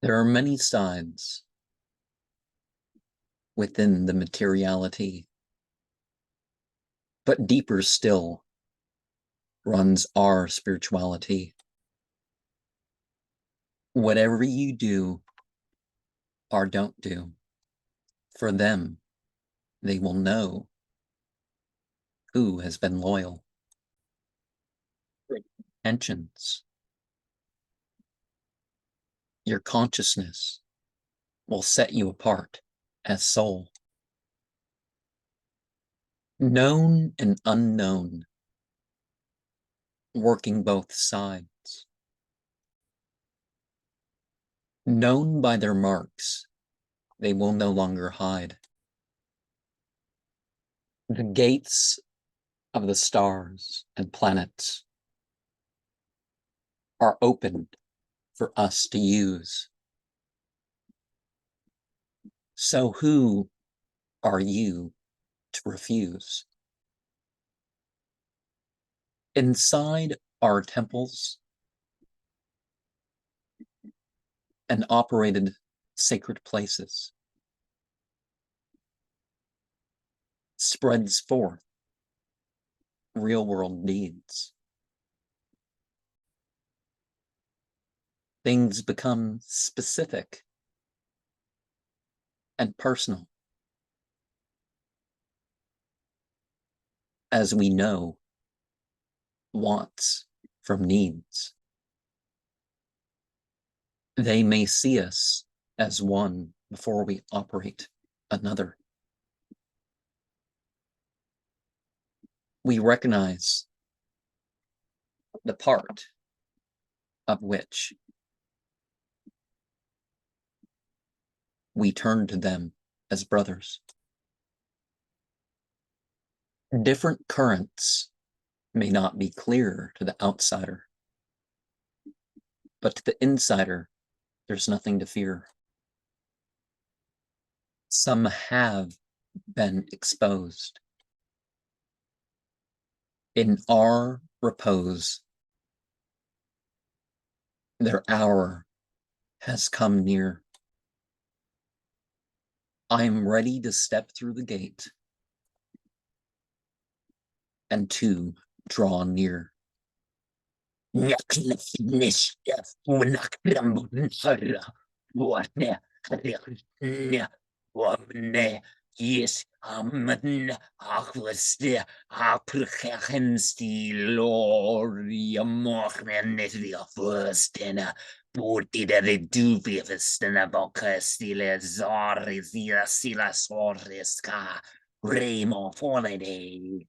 There are many sides within the materiality, but deeper still runs our spirituality. Whatever you do or don't do, for them, they will know who has been loyal. Intentions. Your consciousness will set you apart as soul. Known and unknown, working both sides. Known by their marks, they will no longer hide. The gates of the stars and planets are opened for us to use. So who are you to refuse? Inside our temples and operated sacred places spreads forth real-world needs. Things become specific and personal as we know wants from needs. They may see us as one before we operate another. We recognize the part of which we turn to them as brothers. Different currents may not be clear to the outsider, but to the insider, there's nothing to fear. Some have been exposed. In our repose, their hour has come near. I am ready to step through the gate and to draw near. Yes, achwaste, aprechen stiloria morgnetia fustena, putida de dubivestena boca stile zoris, sila sorisca, remo folide.